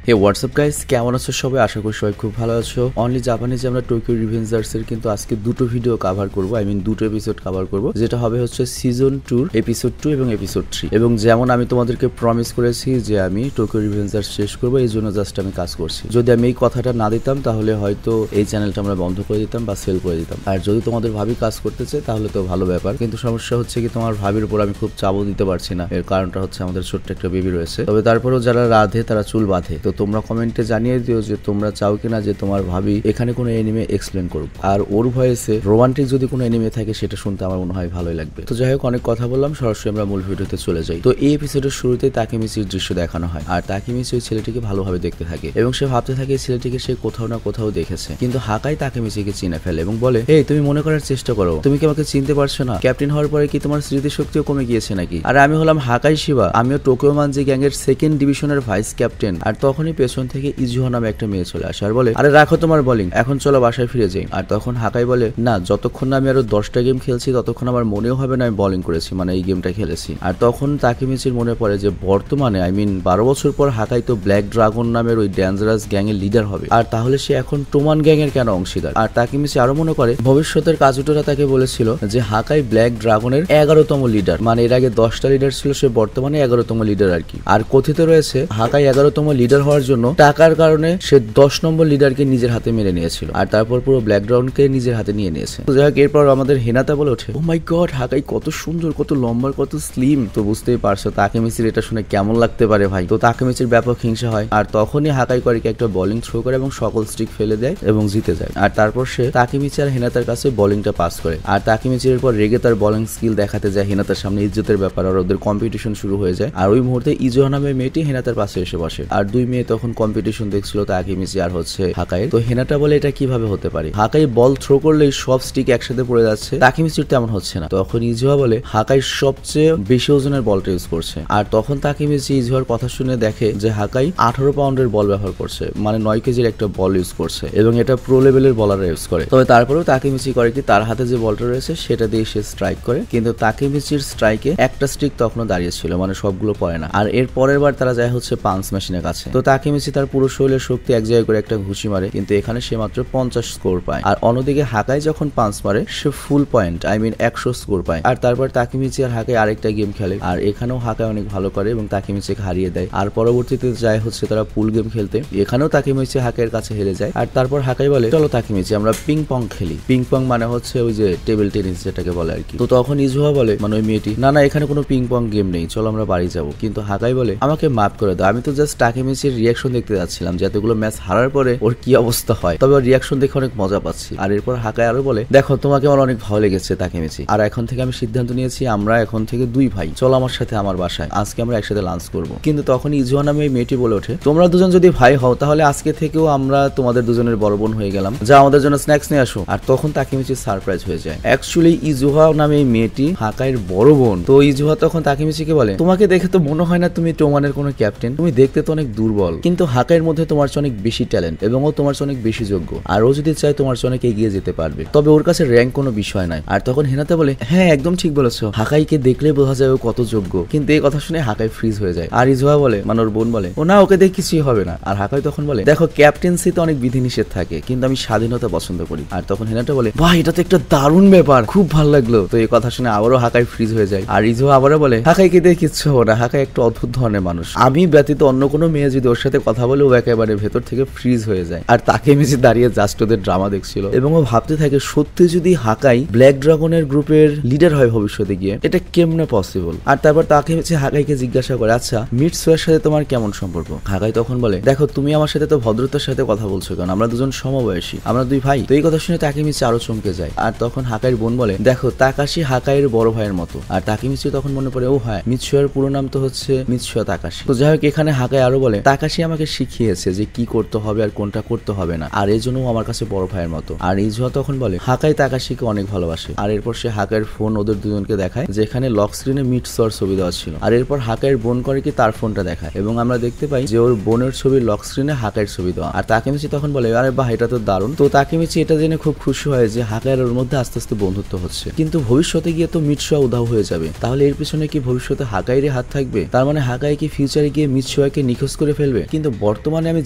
হে WhatsApp guys, কেমন আছো সবাই? আশা করি সবাই খুব ভালো আছো। অনলি জাপানিজে আমরা টোকিও রিভেঞ্জার্স এর কিন্তু আজকে দুটো ভিডিও কভার করব, দুটো এপিসোড কভার করব, যেটা হবে হচ্ছে সিজন 2 এপিসোড 2 এবং এপিসোড 3। এবং যেমন আমি তোমাদেরকে প্রমিস করেছি যে আমি টোকিও রিভেঞ্জার্স শেষ করব, এই জন্য জাস্ট আমি কাজ করছি। যদি আমি এই কথাটা না দিতাম তাহলে হয়তো এই চ্যানেলটা আমরা বন্ধ করে দিতাম বা সেল করে দিতাম। আর যদি তোমাদের ভাবি কাজ করতেছে তাহলে তো ভালো ব্যাপার, কিন্তু সমস্যা হচ্ছে কি তোমার ভাবির উপর আমি খুব চাপও দিতে পারছি না। এর কারণটা হচ্ছে আমাদের ছোট্ট একটা বেবি রয়েছে। তবে তারপরেও যারা রাধে তারা চুল বাঁধে, তো তোমরা কমেন্টে জানিয়ে দিও যে তোমরা চাও কিনা যে তোমার ভাবি এখানে কোনো এনিমে এক্সপ্লেন করুক, আর ওর ভয়েসে রোমান্টিক যদি কোনো এনিমে থাকে সেটা শুনতে আমার মনে হয় ভালোই লাগবে। তো যাই হোক, অনেক কথা বললাম, সরাসরি আমরা মূল ভিডিওতে চলে যাই। তো এই এপিসোডের শুরুতে তাকেমিচির দৃশ্য দেখানো হয়, আর তাকেমিচি ওই ছেলেটিকে ভালোভাবে দেখতে থাকে এবং সে ভাবতে থাকে এই ছেলেটিকে সে কোথাও না কোথাও দেখেছে। কিন্তু হাকাই তাকেমিচিকে চিনে ফেলে এবং বলে, এই তুমি মনে করার চেষ্টা করো, তুমি কি আমাকে চিনতে পারছো না? ক্যাপ্টেন হওয়ার পরে কি তোমার স্মৃতিশক্তিও কমে গিয়েছে নাকি? আর আমি হলাম হাকাই শিবা, আমিও টোকিও মানজি গ্যাং এর 2nd ডিভিশনের ভাইস ক্যাপ্টেন। আর তখনই পেছন থেকে ইজুহা নামে একটা মেয়ে চলে আসে আর বলে, আরে রাখো তোমার বোলিং, এখন চলো বাসায় ফিরে যাই। আর তখন হাকাই বলে, না, যতক্ষণ না আমি আরো 10টা গেম খেলছি ততক্ষণ আমার মনেও হবে না আমি বোলিং করেছি, মানে এই গেমটা খেলেছি। আর তখন তাকেমিচির মনে পড়ে যে বর্তমানে 12 বছর পর হাকাই তো ব্ল্যাক ড্রাগন নামের ওই ডেঞ্জারাস গ্যাং এর লিডার হবে, আর তাহলে সে এখন টোমান গ্যাং এর কেন অংশীদার? আর তাকেমিচি আরো মনে করে ভবিষ্যতের কাজুটোরা তাকে বলেছিল যে হাকাই ব্ল্যাক ড্রাগনের 11তম লিডার, মানে এর আগে 10টা লিডার ছিল, সে বর্তমানে 11তম লিডার আর কি। আর কথিত রয়েছে হাকাই 11তম লিডার হওয়ার জন্য টাকার কারণে সে 10 নম্বর লিডারকে নিজের হাতে মেরে নিয়েছিল, আর তারপর পুরো ব্ল্যাক ড্রাগনকে নিজের হাতে নিয়ে নিয়েছে। তো যাই হোক, এরপর আমাদের হেনাতা বলে ওঠে, ও মাই গড, হাকাই কত সুন্দর, কত লম্বা, কত স্লিম। তো বুঝতেই পারছো তাকেমিচির এটা শুনে কেমন লাগতে পারে ভাই। তো তাকেমিচির ব্যাপক হিংসা হয়, আর তখনই হাকাই করিকে একটা বোলিং থ্রো করে এবং সকল স্টিক ফেলে দেয় এবং জিতে যায়। আর তারপর সে তাকেমিচি আর হেনাতার কাছে বোলিংটা পাস করে, আর তাকেমিচির এরপর রেগে তার বোলিং স্কিল দেখাতে যায় হেনাতার সামনে। ইজ্জতের ব্যাপার, আর ওদের কম্পিটিশন শুরু হয়ে যায়। আর ওই মুহূর্তে ইজুহা নামে মেয়েটি হেনাতার পাশে এসে বসে, আর দুই মেয়ে তখন কম্পিটিশন দেখছিল তাকেমিচি আর হচ্ছে হাকাই। তো হেনাটা বলে, এটা কিভাবে হতে পারে? হাকাই বল থ্রো করলেই সব স্টিক একসাথে পড়ে যাচ্ছে, তাকেমিচির তেমন হচ্ছে না। তখন ইজুহা বলে, হাকাই সবচেয়ে বেশি ওজনের বলটা ইউজ করছে। আর তখন তাকেমিচি ইজুহার কথা শুনে দেখে যে হাকাই 18 পাউন্ডের বল ব্যবহার করছে, মানে 9 কেজির একটা বল ইউজ করছে, এবং এটা প্রো লেভেলের বলাররা ইউজ করে। তবে তারপরেও তাকেমিচি করে কি, তার হাতে যে বলটা রয়েছে সেটা দিয়ে সে স্ট্রাইক করে, কিন্তু তাকেমিচির স্ট্রাইকে একটা স্টিক তখনও দাঁড়িয়েছিল, মানে সবগুলো পড়ে না। আর এর পরের বার তারা যায় হচ্ছে পাঞ্চ মেশিনের কাছে। তো তাকেমিচি তার পুরো শরীরের শক্তি এক জায়গায় করে একটা ঘুষি মারে, কিন্তু এখানে সে মাত্র 50 স্কোর পায়। আর অন্যদিকে হাকাই যখন পাঞ্চ মারে সে ফুল পয়েন্ট 100 স্কোর পায়। আর তারপর তাকেমিচি আর হাকাই আরেকটা গেম খেলে, আর এখানেও হাকাই অনেক ভালো করে এবং তাকেমিচিকে হারিয়ে দেয়। আর পরবর্তীতে যায় হচ্ছে তারা পুল গেম খেলতে, এখানেও তাকেমিচি হাকাইয়ের কাছে হেরে যায়। আর তারপর হাকাই বলে, চলো তাকেমিচি আমরা পিং পং খেলি। পিং পং মানে হচ্ছে ওই যে টেবিল টেনিস যেটাকে বলে আর কি। তো তখন ইজুহা বলে, মানে ওই মেয়েটি, না না, এখানে কোনো পিং পং গেম নেই, চলো আমরা বাড়ি যাবো। কিন্তু হাকাই বলে, আমাকে মাফ করে দাও, আমি তো জাস্ট তাকেমিচির রিয়াকশন দেখতে যাচ্ছিলাম যে এতগুলো ম্যাচ হারার পরে ওর কি অবস্থা হয়, তবে ওর রিয়াকশন দেখে অনেক মজা পাচ্ছি। আর এরপর হাকাই আরো বলে, দেখো তোমাকে আমার অনেক ভালো লেগেছে তাকেমিচি, আর এখন থেকে আমি সিদ্ধান্ত নিয়েছি আমরা এখন থেকে 2 ভাই, চলো আমার সাথে আমার বাসায়, আজকে আমরা একসাথে লাঞ্চ করব। কিন্তু তখন ইজুহা নামে এই মেয়েটি বলে ওঠে, তোমরা দুজন যদি ভাই হও তাহলে আজকে থেকেও আমরা তোমাদের দুজনের বড় বোন হয়ে গেলাম, যা আমাদের জন্য স্ন্যাক্স নিয়ে আসো। আর তখন তাকেমিচি সারপ্রাইজ হয়ে যায়, অ্যাকচুয়ালি ইজুহা নামে এই মেয়েটি হাকাইয়ের বড় বোন। তো ইজুহা তখন তাকেমিচিকে বলে, তোমাকে দেখে তো মনে হয় না তুমি টোমানের কোনো ক্যাপ্টেন, তুমি দেখতে তো অনেক দুর্বল, কিন্তু হাকাইয়ের মধ্যে তোমার চেয়ে অনেক বেশি ট্যালেন্ট এবং ও তোমার চেয়ে অনেক বেশি যোগ্য, আর ও যদি চায় তোমার চেয়ে অনেক এগিয়ে যেতে পারবে, তবে ওর কাছে র্যাঙ্ক কোনো বিষয় নাই। আর তখন হেনাতে বলে, হ্যাঁ একদম ঠিক বলেছো, হাকাইকে দেখলে বোঝা যায় ও কত যোগ্য। কিন্তু এই কথা শুনে হাকাই ফ্রিজ হয়ে যায়। আর ইজুহা বলে, মানে ওর বোন বলে, ও না, ওকে দেখে কিছুই হবে না। আর হাকাই তখন বলে, দেখো ক্যাপ্টেন্সিতে অনেক বিধিনিষেধ থাকে, কিন্তু আমি স্বাধীনতা পছন্দ করি। আর তখন হেনাটা বলে, ভাই এটা তো একটা দারুণ ব্যাপার, খুব ভালো লাগলো। তো এই কথা শুনে আবারও হাকাই ফ্রিজ হয়ে যায়। আর ইজুহা আবারও বলে, হাকাইকে দেখে কিচ্ছু হবে না, হাকাই একটা অদ্ভুত ধরনের মানুষ, আমি ব্যতীত অন্য কোনো মেয়ে যদি ওর সাথে কথা বলে ও একেবারে ভেতর থেকে ফ্রিজ হয়ে যায়। আর তাকেমিচি দাঁড়িয়ে জাস্ট ওদের ড্রামা দেখছিল এবং ও ভাবতে থাকে, সত্যি যদি হাকাই ব্ল্যাক ড্রাগনের গ্রুপের লিডার হয় ভবিষ্যতে গিয়ে, এটা কেমনে পসিবল? আর তারপর তাকেমিচি হাকাইকে জিজ্ঞাসা করে, আচ্ছা মিটসুয়ার সাথে তোমার কেমন সম্পর্ক? হাকাই তখন বলে, দেখো তুমি আমার সাথে তো ভদ্রতার সাথে কথা বলছো কেন, আমরা দুজন সমবয়সী, আমরা 2 ভাই। তো এই কথা শুনে তাকেমিচি আরো চমকে যায়। আর তখন হাকাইয়ের বোন বলে, দেখো তাকাশি হাকাইয়ের বড় ভাইয়ের মতো। আর তাকেমিচি তখন মনে পড়ে, ও হ্যাঁ, মিটসুয়ার পুরো নাম তো হচ্ছে মিটসুয়া তাকাশি। তো যাই হোক, এখানে হাকাই আরো বলে, তাকাশি আমাকে শিখিয়েছে যে কি করতে হবে আর কোনটা করতে হবে না, আর এই জন্য আমার কাছে বড় ভাইয়ের মতো। আর ইজুহা তখন বলে, হাকাই তাকাশিকে অনেক ভালোবাসে। আর এরপর সে হাকাইয়ের ফোন ওদের দুজনকে দেখায়, যেখানে লক স্ক্রিনে মিটসুয়ার ছবি দেওয়া ছিল। আর এরপর হাকাইয়ের বোন করে কি তার ফোনটা দেখায়, এবং আমরা দেখতে পাই যে ওর বোনের ছবির লক স্ক্রিনে হাকাইয়ের ছবি দেওয়া। আর তাকেমিচি তখন বলে, আরে বাহ, এটা তো দারুণ। তো তাকেমিচি এটা জেনে খুব খুশি হয় যে হাকাইয়ের ওর মধ্যে আস্তে আস্তে বন্ধুত্ব হচ্ছে। কিন্তু ভবিষ্যতে গিয়ে তো মিটসুয়া উধাও হয়ে যাবে, তাহলে এর পিছনে কি ভবিষ্যতে হাকাইয়ের হাত থাকবে? তার মানে হাকাই কি ফিউচারে গিয়ে মিটসুয়াকে নিখোঁজ করে ফেলবে? ফেলবে, কিন্তু বর্তমানে আমি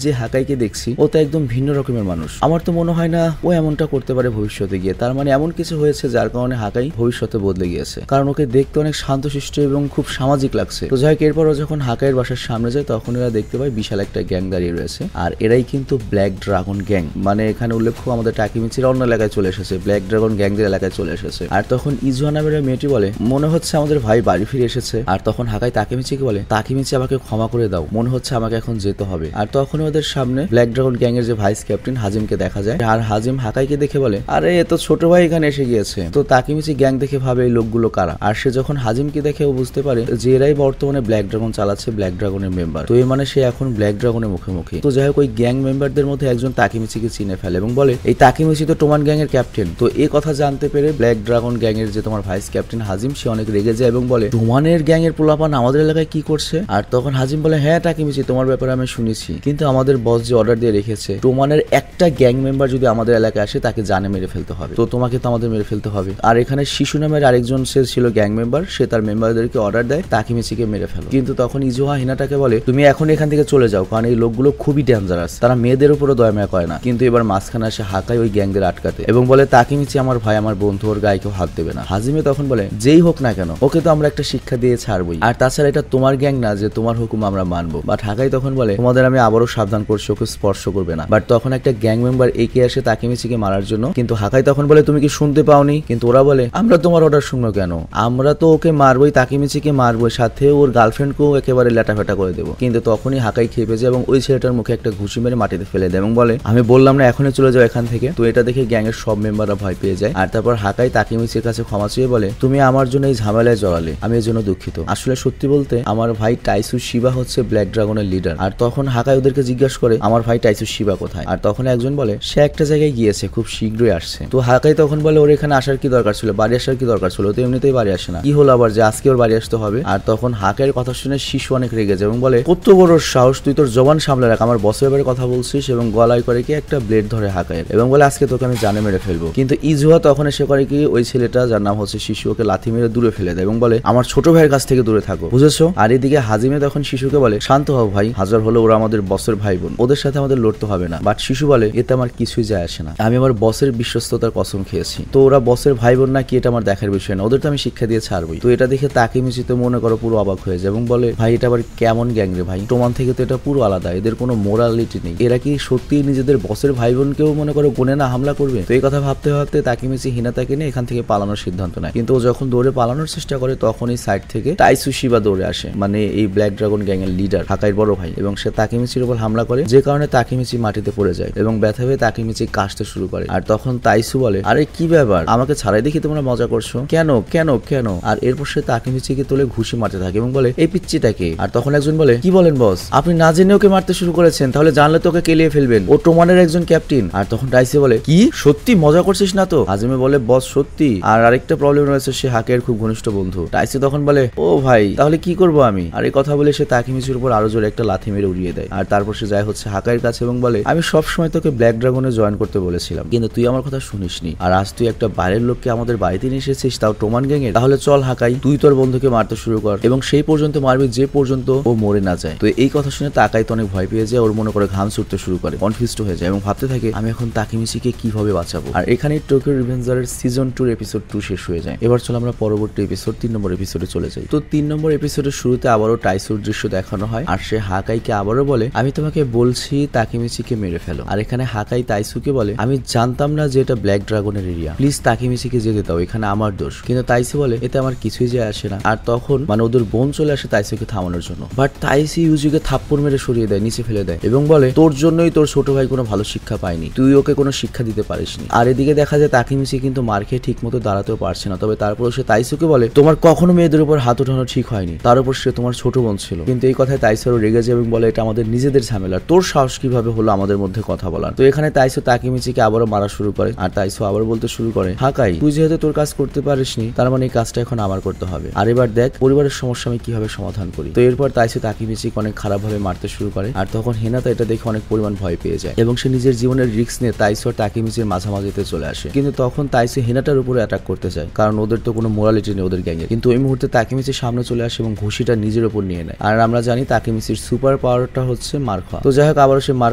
যে হাকাইকে দেখছি ও তো একদম ভিন্ন রকমের মানুষ। আমার তো মনে হয় না ও এমনটা করতে পারে ভবিষ্যতে গিয়ে। তার মানে এমন কিছু হয়েছে যার কারণে হাকাই ভবিষ্যতে বদলে গিয়েছে, কারণ ওকে দেখতে অনেক শান্তশিষ্ট এবং খুব সামাজিক লাগছে। তো যাই হোক, এরপর ও যখন হাকাইয়ের বাসার সামনে যায় তখন এরা দেখতে পায় বিশাল একটা গ্যাং দাঁড়িয়ে রয়েছে, আর এরাই কিন্তু ব্ল্যাক ড্রাগন গ্যাং। মানে এখানে উল্লেখ্য আমাদের টাকিমিচির অন্য এলাকায় চলে এসেছে, ব্ল্যাক ড্রাগন গ্যাংদের এলাকায় চলে এসেছে। আর তখন ইজুয়া নামের মেয়েটি বলে মনে হচ্ছে আমাদের ভাই বাড়ি ফিরে এসেছে। আর তখন হাকাই তাকিমিচিকে বলে তাকিমিচি আমাকে ক্ষমা করে দাও, মনে হচ্ছে আমাকে এখন যেতে হবে। আর তখন ওদের সামনে ব্ল্যাক ড্রাগন গ্যাং এর যে ভাইস ক্যাপ্টেন হাজিমকে দেখা যায়, আর হাজিম হাকাইকে দেখে বলে আরে এ তো ছোট ভাই এখানে এসে গিয়েছে। তো তাকিমিচি গ্যাং দেখে ভাবে এই লোকগুলো কারা। আর সে যখন হাজিমকে দেখে ও বুঝতে পারে যে এরাই বর্তমানে ব্ল্যাক ড্রাগন চালাচ্ছে, ব্ল্যাক ড্রাগনের মেম্বার। তো এর মানে সে এখন ব্ল্যাক ড্রাগনের মুখোমুখি। তো যাই হোক, ওই গ্যাং মেম্বারদের মধ্যে একজন তাকিমিচিকে চিনে ফেলে এবং বলে এই তাকিমিচি তো টোমান গ্যাং এর ক্যাপ্টেন। তো এই কথা জানতে পেরে ব্ল্যাক ড্রাগন গ্যাং এর যে তোমার ভাইস ক্যাপ্টেন হাজিম, সে অনেক রেগে যায় এবং বলে টোমানের গ্যাং এর পোলাপান আমাদের এলাকায় কি করছে। আর তখন হাজিম বলে হ্যাঁ তাকিমিচি, তোমার ব্যাপারে আমি শুনেছি, কিন্তু আমাদের বস যে অর্ডার দিয়ে রেখেছে টোমানের একটা গ্যাং মেম্বার যদি আমাদের এলাকায় আসে তাকে জানে মেরে ফেলতে হবে, তো তোমাকে তো আমাদের মেরে ফেলতে হবে। আর এখানে শিশু নামের আরেকজন সে ছিল গ্যাং মেম্বার, সে তার মেম্বারদেরকে অর্ডার দেয় তাকিমিচিকে মেরে ফেলো। কিন্তু তখন ইজুহা হিনাটাকে বলে তুমি এখন এখান থেকে চলে যাও, কারণ এই লোকগুলো খুবই ডেঞ্জারাস, তারা মেয়েদের উপরও দয়া মায়া করে না। কিন্তু এবার মাঝখানে আসে হাকাই ওই গ্যাংদের আটকাতে এবং বলে তাকিমিচি আমার ভাই, আমার বন্ধু, ওর গায়ে কেউ হাত দেবে না। হাজিমে তখন বলে যেই হোক না কেন ওকে তো আমরা একটা শিক্ষা দিয়ে ছাড়বই, আর তাছাড়া এটা তোমার গ্যাং না যে তোমার হুকুম আমরা মানবো। বাট হাকাই তখন বলে তোমাদের আমি আবারও সাবধান করছি, ওকে স্পর্শ করবে না। বাট তখন একটা গ্যাং মেম্বার এগিয়ে আসে তাকিমিচিকে মারার জন্য, কিন্তু হাকাই তখন বলে তুমি কি শুনতে পাওনি? কিন্তু ওরা বলে আমরা তোমার অর্ডার শুনবো কেন, আমরা তো ওকে মারবোই, তাকিমিচিকে মারবোই, সাথে ওর গার্লফ্রেন্ডকেও একেবারে লেটাফেটা করে দেবো। কিন্তু তখনই হাকাই খেপে যায় এবং ওই ছেলেটার মুখে একটা ঘুষি মেরে মাটিতে ফেলে দেয় এবং বলে আমি বললাম না এখনই চলে যাও এখান থেকে। তো এটা দেখে গ্যাং এর সব মেম্বাররা ভয় পেয়ে যায়। আর তারপর হাকাই তাকিমিচির কাছে ক্ষমা চেয়ে বলে তুমি আমার জন্য এই ঝামেলায় জড়ালে, আমি এর জন্য দুঃখিত। আসলে সত্যি বলতে আমার ভাই টাইসু শিবা হচ্ছে ব্ল্যাক ড্রাগনের লিডার। আর তখন হাকাই ওদেরকে জিজ্ঞাসা করে আমার ভাই টাইসু শিবা কোথায়। আর তখন একজন বলে সে একটা জায়গায় গিয়েছে, খুব শীঘ্রই আসছে। তো হাকাই তখন বলে ওর এখানে আসার কি দরকার ছিল, বাড়ি আসার কি দরকার ছিল, তো এমনিতেই বাড়ি আসে না, কি হলো আবার যে আজকে ওর বাড়ি আসতে হবে। আর তখন হাকাইয়ের কথা শুনে শিশু অনেক রেগে যায় এবং বলে কত বড় সাহস, তুই তোর জবান সামলে রাখ, আমার বসের ব্যাপারে কথা বলছিস। এবং গলায় করে কি একটা ব্লেড ধরে হাকাইয়ের এবং বলে আজকে তোকে আমি জানে মেরে ফেলবো। কিন্তু ইজুহা তখন এসে করে কি ওই ছেলেটা যার নাম হচ্ছে শিশু, ওকে লাথি মেরে দূরে ফেলে দেয় এবং বলে আমার ছোট ভাইয়ের কাছ থেকে দূরে থাকো, বুঝেছো। আর এদিকে হাজিমে তখন শিশুকে বলে শান্ত হও ভাই, হাজার হলো ওরা আমাদের বসের ভাই বোন, ওদের সাথে আমাদের লড়তে হবে না। বাট শিশু বলে এতে আমার কিছুই যায় আসে না, আমি আমার বসের বিশ্বস্ততার কসম খেয়েছি, তো ওরা বসের ভাই বোন না কি এটা আমার দেখার বিষয় না, ওদের তো আমি শিক্ষা দিয়ে ছাড়বই। তো এটা দেখে তাকিমিচি তো মনে করো পুরো অবাক হয়ে যায় এবং বলে ভাই এটা আবার কেমন গ্যাং রে ভাই, টোমান থেকে তো এটা পুরো আলাদা, এদের কোনো মোরালিটি নেই, এরা কি সত্যি নিজেদের বসের ভাই বোনকেও মনে করো গুনে না হামলা করবে। তো এই কথা ভাবতে ভাবতে তাকিমিচি হিনাতাকে নিয়ে এখান থেকে পালানোর সিদ্ধান্ত নেয়। কিন্তু ও যখন দৌড়ে পালানোর চেষ্টা করে তখন এই সাইড থেকে টাইসু শিবা দৌড়ে আসে, মানে এই ব্ল্যাক ড্রাগন গ্যাং এর লিডার হাকাইর বড় ভাই, এবং সে তাকিমিচির উপর হামলা করে, যে কারণে তাকিমিচি মাটিতে পড়ে যায় এবং ব্যথা হয়ে তাকিমিচি কাশতে শুরু করে। আর তখন তাইসু বলে আরে কি ব্যাপার, আমাকে ছাড়াই দেখি তোমরা মজা করছো, কেন কেন কেন। আর এরপর সে তাকিমিচিকে তুলে ঘুষি মারতে থাকে এবং বলে এই পিচ্চিটাকে। আর তখন একজন বলে কি বলেন বস, আপনি না জেনে ওকে মারতে শুরু করেছেন, তাহলে জানলে তোকে কেলিয়ে ফেলবেন, ও টোমানের একজন ক্যাপ্টেন। আর তখন টাইসু বলে কি সত্যি মজা করছিস না তো। হাজিমে বলে বস সত্যি। আর আরেকটা প্রবলেম রয়েছে, সে হাকের খুব ঘনিষ্ঠ বন্ধু। টাইসু তখন বলে ও ভাই তাহলে কি করবো আমি। আর এই কথা বলে সে তাকিমিচির উপর আরো জোরে একটা লাথি মেরে উড়িয়ে দেয়। আর তারপর সে যায় হচ্ছে হাকাইয়ের কাছে এবং বলে আমি সবসময় তোকে ব্ল্যাক ড্রাগনে জয়েন করতে বলেছিলাম, কিন্তু তুই আমার কথা শুনিসনি, আর আজ তুই একটা বাইরের লোককে আমাদের বাড়িতে নিয়ে এসেছিস, তাও টোমান গ্যাং এর। তাহলে চল হাকাই তুই তোর বন্ধুকে মারতে শুরু কর এবং সেই পর্যন্ত মারবি যে পর্যন্ত ও মরে না যায়। তো এই কথা শুনে তাকাই তো অনেক ভয় পেয়ে যায়, ওর মনে করে ঘাম ছুটতে শুরু করে, কনফিউজড হয়ে যায় এবং ভাবতে থাকে আমি এখন তাকিমিচিকে কিভাবে বাঁচাবো। আর এখানে টোকিও রিভেঞ্জারের সিজন 2 এপিসোড 2 শেষ হয়ে যায়। এবার চল আমরা পরবর্তী এপিসোড 3 নম্বর এপিসোডে চলে যাই। তো 3 নম্বর এপিসোডের শুরুতে আবারও টাইসুর দৃশ্য দেখানো হয়, আর সে হাকাইকে আবারও বলে আমি তোমাকে বলছি তাকিমিচিকে মেরে ফেলো। আর এখানে হাকাই তাইসুকে বলে আমি জানতাম না যে এটা ব্ল্যাক ড্রাগনের এরিয়া, প্লিজ তাকিমিচিকে যেতে দাও, এখানে আমার দোষ। কিন্তু তাইসু বলে এতে আমার কিছুই যায় আসে না। আর তখন মানে ওদের বোন চলে আসে তাইসুকে থামানোর জন্য, বাট তাইসু ইউজিকে থাপ্পড় মেরে সরিয়ে দেয়, নিচে ফেলে দেয় এবং বলে তোর জন্যই তোর ছোট ভাই কোনো ভালো শিক্ষা পায়নি, তুই ওকে কোনো শিক্ষা দিতে পারিসনি। আর এদিকে দেখা যায় তাকিমিচি কিন্তু মার খেয়ে ঠিক মতো দাঁড়াতেও পারছে না, তবে তারপর সে তাইসুকে বলে তোমার কখনো মেয়েদের উপর হাত ওঠানো ঠিক হয়নি, তার উপর সে তোমার ছোট বোন ছিল। কিন্তু এই কথায় তাইসুরও রেগে যায় এবং বলে এটা আমাদের নিজেদের ঝামেলা, তোর সাহস কিভাবে হলো আমাদের মধ্যে কথা বলার। তো এখানে তাইসু তাকিমিচিকে আবারও মারা শুরু করে, আর তাইসু আবার বলতে শুরু করে হাকাই তুই যেহেতু তোর কাজ করতে পারিসনি, তার মানে এই কাজটা এখন আমার করতে হবে, আর এবার দেখ পরিবারের সমস্যা আমি কিভাবে সমাধান করি। তো এরপর তাইসু তাকিমিচিকে অনেক খারাপ ভাবে মারতে শুরু করে। আর তখন হিনাতা এটা দেখে অনেক পরিমাণ ভয় পেয়ে যায় এবং সে নিজের জীবনের রিস্ক নিয়ে তাইসু আর তাকিমিচির মাঝামাঝিতে চলে আসে। কিন্তু তখন তাইসু হিনাটার উপরে অ্যাটাক করতে যায়, কারণ ওদের তো কোনো মোরালিটি নেই ওদের গ্যাংয়ে। কিন্তু ওই মুহূর্তে তাকিমিচির সামনে চলে আসে এবং ঘুষিটা নিজের উপর নিয়ে নেয়। আর আমরা জানি তাকিমিচির সুপার পাওয়ারটা হচ্ছে মার খাওয়া। তো যাই হোক আবারও সে মার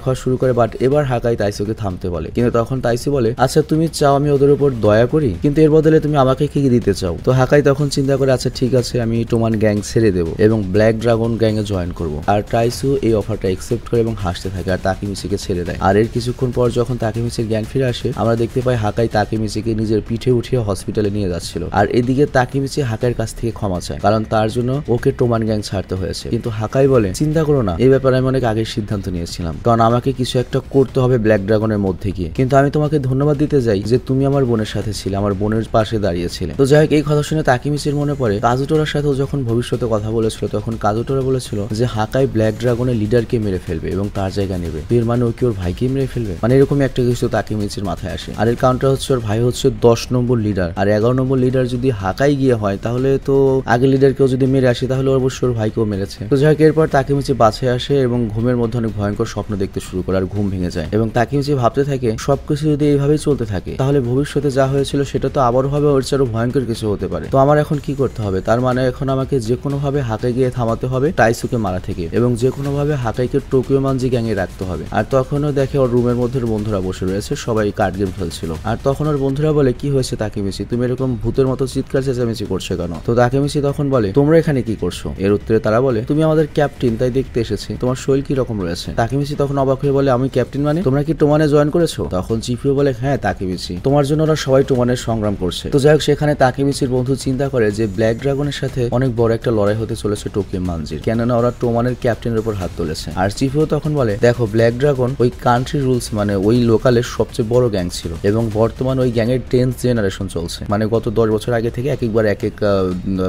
খাওয়া শুরু করে, বাট এবার হাকাই তাইসুকে থামতে বলে। কিন্তু তখন তাইসু বলে, আচ্ছা তুমি চাও আমি ওদের উপর দয়া করি, কিন্তু এর বদলে তুমি আমাকে কি দিতে চাও? তো হাকাই তখন চিন্তা করে, আচ্ছা ঠিক আছে আমি টোমান গ্যাং ছেড়ে দেবো এবং ব্ল্যাক ড্রাগন গ্যাং এ জয়েন করবো। আর তাইসু এই অফারটা একসেপ্ট করে এবং হাসতে থাকে আর তাকেমিচিকে ছেড়ে দেয়। আর এর কিছুক্ষণ পর যখন তাকেমিচির জ্ঞান ফিরে আসে, আমরা দেখতে পাই হাকাই তাকেমিচিকে নিজের পিঠে উঠিয়ে হসপিটালে নিয়ে যাচ্ছিল। আর এদিকে তাকেমিচি হাকাইয়ের কাছ থেকে ক্ষমা চায়, কারণ তার জন্য ওকে টোমান গ্যাং ছাড়তে হয়েছে। কিন্তু হাকাই বলে, চিন্তা করো না, এই ব্যাপারে আমি অনেক আগের সিদ্ধান্ত নিয়েছিলাম, কারণ আমাকে কিছু একটা করতে হবে ব্ল্যাক ড্রাগনের মধ্যে গিয়ে। কিন্তু আমি তোমাকে ধন্যবাদ দিতে যাই যে তুমি আমার বোনের সাথে ছিলে, আমার বোনের পাশে দাঁড়িয়েছিলে। তো যাই হোক এই কথা শুনে তাকেমিচির মনে পড়ে কাজুটোরার সাথেও যখন ভবিষ্যতে কথা বলেছিল, তখন কাজুটোরা বলেছিল যে হাকাই ব্ল্যাক ড্রাগনের লিডারকে মেরে ফেলবে এবং তার জায়গা নেবে। এর মানে ও কি ওর ভাইকে মেরে ফেলবে? মানে এরকমই একটা কিছু তাকেমিচির মাথায় আসে। আর এর কাউন্টার হচ্ছে ওর ভাই হচ্ছে 10 নম্বর লিডার, আর 11 নম্বর লিডার যদি হাকাই গিয়ে হয় তাহলে তো আগে লিডারকেও যদি মেরে আসে তাহলে অবশ্যই ওর ভাইকেও মেরেছে। তো যাই হোক এরপর তাকেমিচি বাছায় আসে এবং ঘুমের মধ্যে অনেক ভয়ঙ্কর স্বপ্ন দেখতে শুরু করে আর ঘুম ভেঙে যায়। এবং তাকেমিচি ভাবতে থাকে সবকিছু যদি এইভাবেই চলতে থাকে তাহলে ভবিষ্যতে যা হয়েছিল সেটা তো আবারও হবে, ওর চেয়ে আরো ভয়ঙ্কর কিছু হতে পারে। তো আমার এখন কি করতে হবে? তার মানে এখন আমাকে যে কোনো ভাবে হাকাই গিয়ে থামাতে হবে তাইসুকে মারা থেকে, এবং যে কোনো ভাবে হাকাইকে টোকিও মানজি গ্যাং এ রাখতে হবে। আর তখনও দেখে ওর রুমের মধ্যে বন্ধুরা বসে রয়েছে, সবাই কার্ড গেম খেলছিল। আর তখন ওর বন্ধুরা বলে, কি হয়েছে তাকেমিচি, তুমি এরকম ভূতের মতো চিৎকার চেঁচামেচি করছো কেন? তো তাকেমিচি তখন বলে, তোমরা এখানে কি করছো? এর উত্তরে তারা বলে, তুমি আমাদের ক্যাপ্টেন, তাই দেখতে এসেছি, তোমার শরীর কি রকম রয়েছে? তাকেমিচি তখন অবাক হয়ে বলে, আমি ক্যাপ্টেন মানে? তোমরা কি টোমানে জয়েন করেছো? তখন চিফিও বলে, হ্যাঁ তাকেমিচি, তোমার জন্য ওরা সবাই টোমানের সংগ্রাম করছে। তো যাই হোক সেখানে তাকেমিচির বন্ধু চিন্তা করে যে ব্ল্যাক ড্রাগনের সাথে অনেক বড় একটা লড়াই হতে চলেছে টোকিও মানজির, কেননা ওরা টোমানের ক্যাপ্টেনের উপর হাত তুলেছে। আর চিফিও তখন বলে, দেখো ব্ল্যাক ড্রাগন ওই কান্ট্রি রুলস মানে ওই লোকালের সবচেয়ে বড় গ্যাং ছিল এবং বর্তমান ওই গ্যাংয়ের 10th জেনারেশন চলছে, মানে গত 10 বছর আগে থেকে একবার এক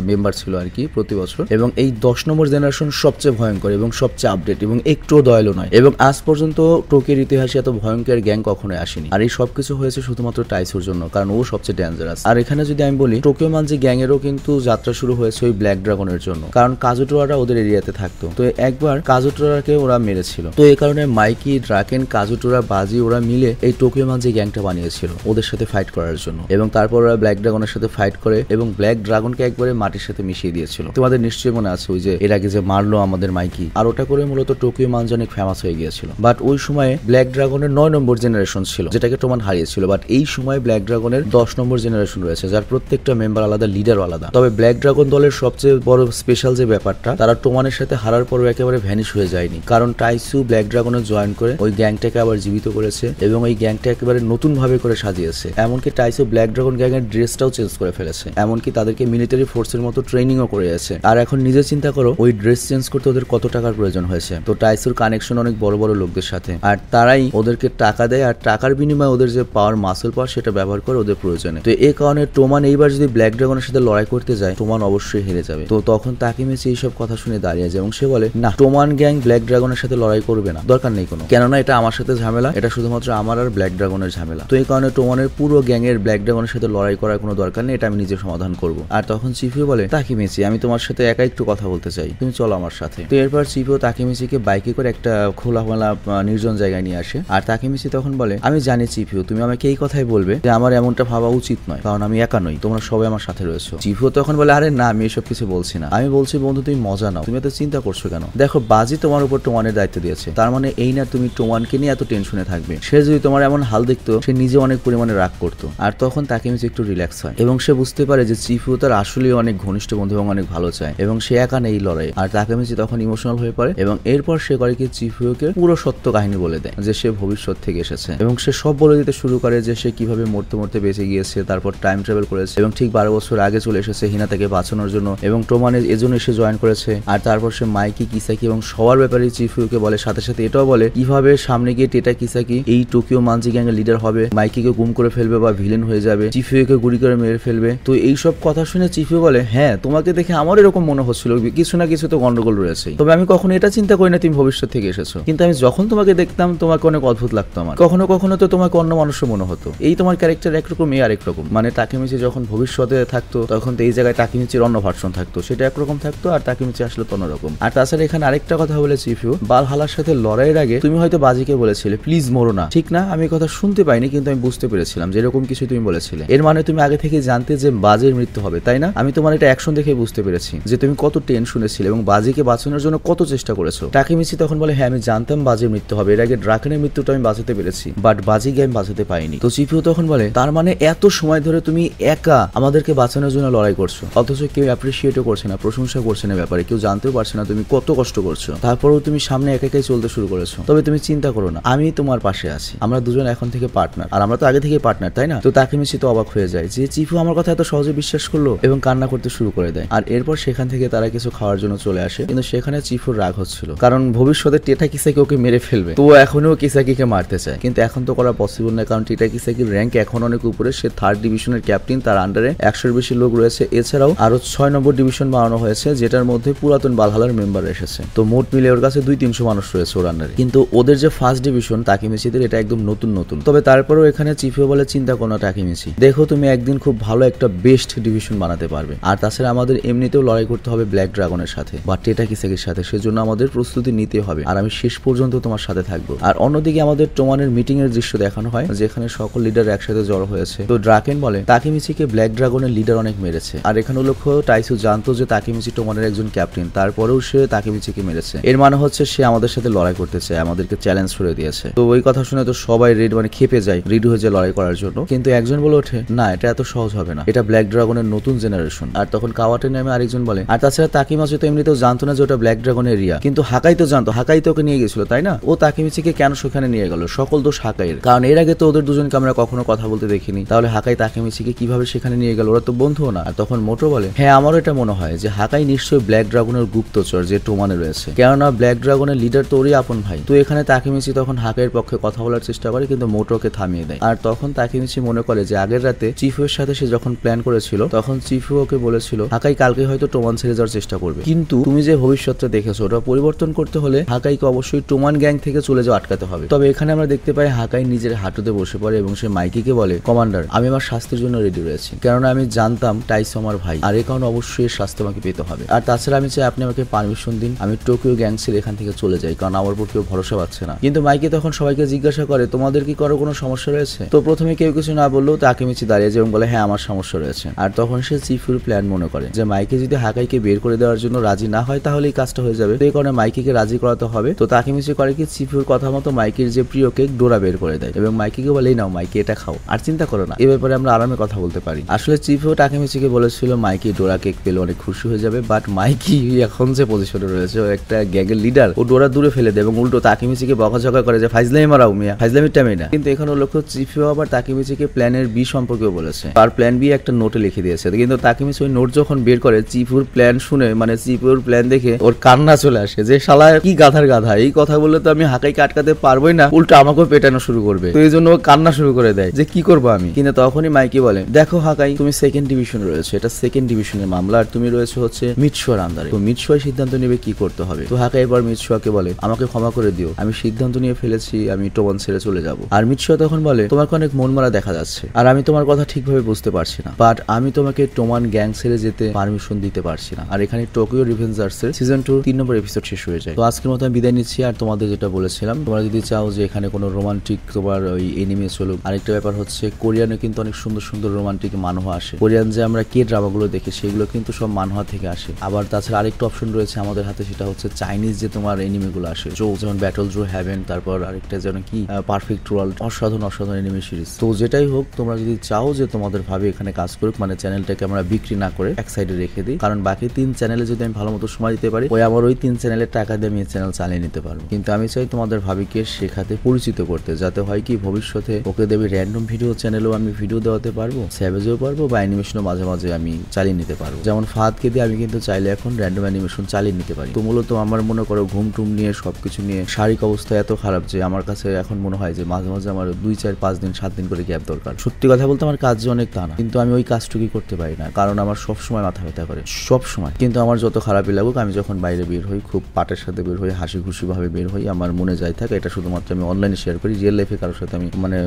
মেম্বার ছিল আর কি প্রতি বছর, এবং এই 10 নম্বর জেনারেশন সবচেয়ে ভয়ঙ্কর এবং সবচেয়ে আপডেট এবং একটুও দয়ালু নয়, এবং আজ পর্যন্ত টোকিওর ইতিহাসে এত ভয়ঙ্কর গ্যাং কখনোই আসেনি। আর এই সবকিছু হয়েছে শুধুমাত্র টাইসুর জন্য, কারণ ও সবচেয়ে ডেঞ্জারাস। আর এখানে যদি আমি বলি টোকিও মানজি গ্যাং এরও কিন্তু যাত্রা শুরু হয়েছে ওই ব্ল্যাক ড্রাগনের জন্য, কারণ কাজুটোরারা ওদের এরিয়াতে থাকতো। তো একবার কাজুটোরাকে ওরা মেরেছিল, তো এই কারণে মাইকি, ড্রাকেন, কাজুটোরা, বাজি ওরা মিলে এই টোকিও মানজি গ্যাংটা বানিয়েছিল ওদের সাথে ফাইট করার জন্য, এবং তারপর ওরা ব্ল্যাক ড্রাগনের সাথে ফাইট করে এবং ব্ল্যাক ড্রাগনকে একবারে মাটির সাথে মিশিয়ে দিয়েছিল। তোমাদের নিশ্চয়ই মনে আছে ওই যে এর আগে যে মারলো আমাদের মাইকি, আর ওটা করে মূলত টোকিও মানজি অনেক ফেমাস হয়ে গিয়েছিল। বাট ওই সময় ব্ল্যাক ড্রাগনের 9 নম্বর জেনারেশন ছিল যেটাকে টোমান হারিয়েছিল, বাট এই সময় ব্ল্যাক ড্রাগনের 10 নম্বর জেনারেশন রয়েছে যার প্রত্যেকটা মেম্বার আলাদা, লিডার আলাদা। তবে ব্ল্যাক ড্রাগন দলের সবচেয়ে বড় স্পেশাল যে ব্যাপারটা, তারা টোমানের সাথে হারার পরও একেবারে ভ্যানিশ হয়ে যায়নি, কারণ টাইসু ব্ল্যাক ড্রাগনে জয়েন করে ওই গ্যাংটাকে আবার জীবিত করেছে এবং ওই গ্যাংটা একেবারে নতুন ভাবে করে সাজিয়েছে। এমনকি টাইসু ব্ল্যাক ড্রাগন গ্যাং এর ড্রেসটাও চেঞ্জ করে ফেলেছে, এমনকি তাদেরকে মিলিটারি ফোর্সের মতো ট্রেনিংও করে আছে। আর এখন নিজে চিন্তা করো ওই ড্রেস চেঞ্জ করতে ওদের কত টাকার প্রয়োজন হয়েছে। তো টাইসুর কানেকশন অনেক বড় বড় লোকদের সাথে, আর তারাই ওদেরকে টাকা দেয়, আর টাকার বিনিময়ে ওদের যে পাওয়ার, মাসেল পাওয়ার, সেটা ব্যবহার করে ওদের প্রয়োজনে। তো এই কারণে টোমান এইবার যদি ব্ল্যাক ড্রাগনের সাথে লড়াই করতে যায়, টোমান অবশ্যই হেরে যাবে। তো তখন তাকেমিচি এইসব কথা শুনে দাঁড়িয়ে যায় এবং সে বলে, না, টোমান গ্যাং ব্ল্যাক ড্রাগনের সাথে লড়াই করবে না, দরকার নেই কোনো, কেননা এটা আমার সাথে ঝামেলা, এটা শুধুমাত্র আমার আর ব্ল্যাক ড্রাগনের ঝামেলা। তো এই কারণে টোমানের পুরো গ্যাং এর ব্ল্যাক ড্রাগনের সাথে লড়াই করার কোনো দরকার নেই, এটা আমি নিজে সমাধান করব। আর তখন চিফিও বলে, তাকেমিচি আমি তোমার সাথে একা একটু কথা বলতে চাই, তুমি চলো আমার সাথে। তো এরপর চিফিও তাকেমিচিকে বাইকে করে একটা খোলামেলা নির্জন জায়গায় নিয়ে আসে। আর তাকেমিচি তখন বলে, আমি জানি চিফিও তুমি আমাকে এই কথাই বলবে যে আমার এমনটা ভাবা উচিত নয়, কারণ আমি একা নই, তোমরা সবাই আমার সাথে রয়েছো। চিফিও তখন বলে, আরে না, আমি এসব কিছু বলছি না, আমি বলছি বন্ধু তুমি মজা নাও, তুমি এত চিন্তা করছো কেন? দেখো বাজি তোমার উপর টোমানের দায়িত্ব দিয়েছে, তার মানে এই না তুমি টোমানকে নিয়ে এত টেনশনে থাকবে। সে যদি তোমার এমন হাল দেখতো সে নিজে অনেক পরিমাণে রাগ করতো। আর তখন তাকেমিচি একটু রিল্যাক্স হয় এবং সে বুঝতে পারে যে চিফিও তার আসলে অনেক ঘনিষ্ঠ বন্ধু এবং অনেক ভালো চায় এবং সে একা নেই লড়াই। আর তাকেমিচি তখন ইমোশনাল হয়ে পড়ে এবং এরপর সে করে কি চিফিওকে পুরো সত্য কাহিনী বলে দেয় যে সে ভবিষ্যৎ থেকে এসেছে, এবং সে সব বলে দিতে শুরু করে যে সে কিভাবে মরতে মরতে বেঁচে গিয়েছে, তারপর টাইম ট্রাভেল করেছে এবং ঠিক 12 বছর আগে চলে এসেছে হিনাতাকে বাঁচানোর জন্য এবং টোমানের এজন্য সে জয়েন করেছে। আর তারপর সে মাইকি, কিসাকি এবং সবার ব্যাপারে চিফিওকে বলে, সাথে সাথে এটাও বলে কিভাবে সামনে গিয়ে টেটা কিসাকি এই টোকিও মানজি গ্যাং এর লিডার হবে, মাইকিকে গুম করে ফেলবে বা ভিলেন হয়ে যাবে, চিফিওকে গুলি করে মেরে ফেলবে। তো এইসব কথা শুনে চিফিও বলে, হ্যাঁ তোমাকে দেখে আমার এরকম মনে হচ্ছিল কিছু না কিছু তো গন্ডগোল রয়েছে, তবে আমি কখনো এটা চিন্তা করি না তুমি ভবিষ্যৎ থেকে এসেছো, কিন্তু আমি যখন তোমাকে দেখতাম তোমাকে অনেক অদ্ভুত লাগতো আমার, কখনো কখনো তো তোমাকে অন্য মানুষও মনে হতো, এই তোমার ক্যারেক্টার একরকম, এই আরেক রকম। মানে তাকেমিচি যখন ভবিষ্যতে থাকতো তখন তো এই জায়গায় তাকেমিচির অন্য ভার্সন থাকতো, সেটা একরকম থাকতো, আর তাকেমিচি আসলে তো অন্যরকম। আর তাছাড়া এখানে আরেকটা কথা বলে চিফিও, বালহালার সাথে লড়াইয়ের আগে তুমি হয়তো বাজিকে বলেছিলে প্লিজ মরো না, ঠিক না? আমি কথা শুনতে পাইনি কিন্তু আমি বুঝতে পেরেছিলাম যে এরকম কিছু তুমি বলেছিলে, এর মানে তুমি আগে থেকে জানতে যে বাজির মৃত্যু হবে, তাই না? আমি তোমার এটা অ্যাকশন দেখে বুঝতে পেরেছি যে তুমি কত টেনশনে ছিলে এবং বাজিকে বাঁচানোর জন্য কত চেষ্টা চেষ্টা করেছো। তাকেমিচি তখন বলে হ্যাঁ আমি জানতাম বাজির মৃত্যু হবে, এর আগে ড্রাকেনের মৃত্যুটা আমি বাঁচাতে পেরেছি, বাট বাজিকে আমি বাঁচাতে পাইনি। তো চিফিও তখন বলে তার মানে এত সময় ধরে তুমি একা আমাদেরকে বাঁচানোর জন্য লড়াই করছো, অথচ কেউ অ্যাপ্রিসিয়েটও করছে না, প্রশংসা করছে না, ব্যাপারে কেউ জানতেও পারছে না তুমি কত কষ্ট করছো, তারপরেও তুমি সামনে একাই চলতে শুরু করেছো। তবে তুমি চিন্তা করো না, আমি তোমার পাশে আছি, আমরা দুজন এখন থেকে পার্টনার, আর আমরা তো আগে থেকে পার্টনার তাই না। তো তাকেমিচি তো অবাক হয়ে যায় যে চিফু আমার কথা এত সহজে বিশ্বাস করলো এবং কান্না করতে শুরু করে দেয়। আর এরপর সেখান থেকে তারা কিছু খাওয়ার জন্য চলে আসে, কিন্তু সেখানে চিফুর রাগ হচ্ছিল, কারণ ভবিষ্যতে টেটা কিসাকি ওকে মেরে ফেলবে, তো এখনো কিসাকিকে মারতে চায়, কিন্তু এখন তো করা পসিবল না, কারণ টেটা কিসাকির র্যাঙ্ক এখন অনেক উপরে, সে 3rd ডিভিশনের ক্যাপ্টেন, তার আন্ডারে 100-এর বেশি লোক রয়েছে, এছাড়াও আরো 6 নম্বর ডিভিশন বানানো হয়েছে, যেটার মধ্যে পুরাতন বালহালার মেম্বার এসেছে। তো মোট মিলে ওর কাছে 200-300 মানুষ রয়েছে ওর আন্ডারে, কিন্তু ওদের যে 1st ডিভিশন তাকেমিচিদের এটা একদম নতুন। তবে তারপরেও এখানে চিফিও বলে চিন্তা করো না তাকেমিচি, দেখো তুমি একদিন খুব ভালো একটা বেস্ট ডিভিশন বানাতে পারবে, আর তাছাড়া আমাদের এমনিতেও লড়াই করতে হবে ব্ল্যাক ড্রাগনের সাথে বা টেটা কিসাকির সাথে, সেজন্য আমাদের প্রস্তুতি নিতে হবে, আর আমি শেষ পর্যন্ত তোমার সাথে থাকবো। আর অন্যদিকে আমাদের টোমানের মিটিং এর দৃশ্য দেখানো হয়, যেখানে সকল লিডার একসাথে জড়ো হয়েছে। তো ড্রাকেন বলে তাকেমিচিকে ব্ল্যাক ড্রাগনের লিডার অনেক মেরেছে, আর এখানে লক্ষ্য টাইসু জানতো যে তাকেমিচি টোমানের একজন ক্যাপ্টেন, তারপরেও সে তাকেমিচিকে মেরেছে, এর মানে হচ্ছে সে আমাদের সাথে লড়াই করতে চায়, আমাদেরকে চ্যালেঞ্জ করে দিয়েছে। তো ওই কথা শুনে তো সবাই খেপে যায়, রেডি হয়ে যায় লড়াই করার জন্য, কিন্তু একজন বলে ওঠে না এটা এত সহজ হবে না, এটা ব্ল্যাক ড্রাগনের নতুন জেনারেশন। আর তখন কাওয়াটে নামে আরেকজন বলে আর তাছাড়া তাকেমিচি তো এমনিতেও জানতো না যে ওটা ব্ল্যাক ড্রাগনের এরিয়া, কিন্তু হাকাই তো জানতো, হাকাই তো ওকে নিয়ে গেছিল তাই না, ও তাকেমিচিকে কেন সেখানে নিয়ে গেল, সকল দোষ হাকাইয়ের, কারণ এর আগে তো ওদের দুজনকে আমরা কখনো কথা বলতে দেখিনি, তাহলে হাকাই তাকেমিচিকে কিভাবে সেখানে নিয়ে গেল, ওরা তো বন্ধুও না। আর তখন মোটো বলে হ্যাঁ আমারও এটা মনে হয় যে হাকাই নিশ্চয়ই ব্ল্যাক ড্রাগনের গুপ্তচর যে টোমানে রয়েছে, কেননা ব্ল্যাক ড্রাগনের লিডার তো ওরই আপন ভাই। তো এখানে তাকেমিচি তখন হাকাইয়ের পক্ষে কথা বলার চেষ্টা করে, কিন্তু মোটোকে থামিয়ে দেয়। আর তখন তাকেমিচি মনে করে যে আগের রাতে চিফুয়ের সাথে সে যখন প্ল্যান করেছিল তখন চিফু ওকে বলেছিল হাকাই কালকে হয়তো টোমান ছেড়ে যাওয়ার চেষ্টা করবে, কিন্তু তুমি যে ভবিষ্যৎটা দেখেছো ওটা পরিবর্তন করতে হলে হাকাইকে অবশ্যই টোমান গ্যাং থেকে চলে যাওয়া আটকাতে হবে। তবে এখানে আমরা দেখতে পাই হাকাই নিজের হাঁটুতে বসে পড়ে এবং সে মাইকিকে বলে কমান্ডার আমি আমার শাস্তির জন্য রেডি রয়েছি, কেননা আমি জানতাম টাইসো আমার ভাই, আর এই কারণে অবশ্যই এর শাস্তি আমাকে পেতে হবে। আর তাছাড়া আমি চাই আপনি আমাকে পারমিশন দিন আমি টোকিও গ্যাং ছেড়ে এখান থেকে চলে যাই, কারণ আমার উপর কেউ ভরসা পাচ্ছে না। কিন্তু মাইকি তখন সবাইকে জিজ্ঞাসা করে তোমাদের কি কোনো সমস্যা রয়েছে? তো প্রথমে কেউ কিছু না বললেও তাকেমিচি দাঁড়িয়ে যায় এবং বলে হ্যাঁ আমার সমস্যা রয়েছে। আর তখন সে চিফুর প্ল্যান মনে করে যে মাইকি যদি হাকাইকে বের করে দেওয়ার জন্য রাজি না হয় তাহলে এই কাজটা হয়ে যাবে, তো এই কারণে মাইকিকে রাজি করাতে হবে। তো তাকেমিচি করে কি চিফুর কথা মতো মাইকির যে প্রিয় কেক ডোরা বের করে দেয় এবং মাইকিকে বলে নাও মাইকি এটা খাও, আর চিন্তা করো না, এ ব্যাপারে আমরা আরামে কথা বলতে পারি। আসলে চিফু তাকেমিচিকে বলেছিল মাইকি ডোরা কেক পেলে অনেক খুশি হয়ে যাবে, বাট মাইকি এখন যে পজিশনে রয়েছে ও একটা গ্যাংয়ের লিডার, ও ডোরা দূরে ফেলে দেয় এবং উল্টো তাকেমিচিকে বকাঝকা করে যে ফাইজলামি মারাও মিয়া, ফাইজলামির টাইমে না। কিন্তু এখানে লক্ষ্য চিফু আবার তাকেমিচিকে প্ল্যানের বি সম্পর্কেও বলেছে, আর প্ল্যান বি একটা নোটে লিখে দিয়েছে, কিন্তু তাকেমিচি ওই নোট যখন বের করে চিফুর প্ল্যান শুনে চিফুর প্ল্যান দেখে ওর কান্না চলে আসে যে শালা কি গাধার গাধা, এই কথা বললে তো আমি হাকাইকে আটকাতে পারবোই না, উল্টো আমাকেও পেটানো শুরু করবে, তো এই জন্য ও কান্না শুরু করে দেয় যে কি করবো আমি। কিন্তু তখনই মাইকি বলে দেখো হাকাই তুমি 2nd ডিভিশনে রয়েছে, এটা 2nd ডিভিশনের মামলা, আর তুমি রয়েছে হচ্ছে মিৎসুয়ার আন্ডারে, তো মিৎসুয়াই সিদ্ধান্ত নেবে কি করতে হবে। তো হাকাই এবার মিৎসুয়াকে বলে আমাকে ক্ষমা করে দিও, আমি সিদ্ধান্ত নিয়ে ফেলেছি আমি টোমান ছেড়ে চলে যাব। আর মিৎসুয়া তখন বলে তোমাকে অনেক মন মারা দেখা যাচ্ছে, আর আমি তোমার কথা ঠিকভাবে বুঝতে পারছি না, বাট আমি তোমাকে টোমান গ্যাং ছেড়ে যেতে পারমিশন দিতে পারছি না। আর এখানে টোকিও রিভেঞ্জার্স এর সিজন 2 3 নম্বর এপিসোড শেষ হয়ে যায়। তো আজকের মতো আমি বিদায় নিচ্ছি, আর তোমাদের যেটা বলেছিলাম তোমরা যদি চাও যে এখানে কোনো রোমান্টিক তোমার ওই এনিমে চলুক, আরেকটা ব্যাপার হচ্ছে কোরিয়ানে কিন্তু অনেক সুন্দর সুন্দর রোমান্টিক মানহা আসে, কোরিয়ান যে আমরা কে ড্রামাগুলো দেখি সেগুলো কিন্তু সব মানহা থেকে আসে। আবার তাছাড়া আরেকটা অপশন রয়েছে আমাদের হাতে, সেটা হচ্ছে চাইনিজ যে তোমার এনিমে গুলো আসে, যেমন ব্যাটল জো হ্যাভেন, তারপর আরেকটা যেন কি পারফেক্ট ওয়ার্ল্ড, অসাধারণ এনিমে সিরিজ। তো যেটাই হোক তোমরা যদি চাও যে তোমাদের ভাবে এখানে কাজ করুক, চ্যানেলটাকে আমরা বিক্রি না করে এক সাইডে রেখে দিই, কারণ বাকি 3 চ্যানেলে যদি আমি ভালো মতো সময় দিতে পারি ওই আমার ওই 3 চ্যানেলের টাকা দিয়ে আমি এই চ্যানেল চালিয়ে নিতে পারবো। কিন্তু আমি চাই তোমাদের ভাবিকে শেখাতে পরিচিত করতে, যাতে হয় কি ভবিষ্যতে ওকে দেবে র্যান্ডম ভিডিও চ্যানেলেও আমি ভিডিও দেওয়াতে পারবো, স্যাভেজও পারবো, বা অ্যানিমেশনও মাঝে মাঝে আমি চালিয়ে নিতে পারবো। যেমন ফাহাদকে দিয়ে আমি কিন্তু চাইলে এখন র্যান্ডম অ্যানিমেশন চালিয়ে নিতে পারি। তো মূলত আমার মনে করো ঘুম টুম নিয়ে সবকিছু নিয়ে শারীরিক অবস্থা এত খারাপ যে আমার কাছে এখন মনে হয় যে মাঝে মাঝে আমার 2 4 5 দিন 7 দিন করে গ্যাপ দরকার। সত্যি কথা বলতে আমার কাজ যে অনেক তা না, কিন্তু আমি ওই কাজটুকুই করতে পারি না, কারণ আমার সবসময় মাথা ব্যথা করে, সব সময়। কিন্তু আমার যত খারাপই লাগুক আমি যখন বাইরে বের হই খুব পাটের সাথে বের হই, হাসি খুশি ভাবে বের হই, আমার মনে যাই থাকে, এটা শুধুমাত্র আমি অনলাইনে শেয়ার করি, রিয়েল লাইফে কারোর সাথে আমি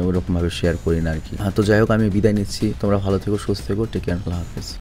ওরকম ভাবে শেয়ার করি না আর কি। তো যাই হোক আমি বিদায় নিচ্ছি, তোমরা ভালো থেকো, সুস্থ থেকো, টেক কেয়ার, আল্লাহ হাফেজ।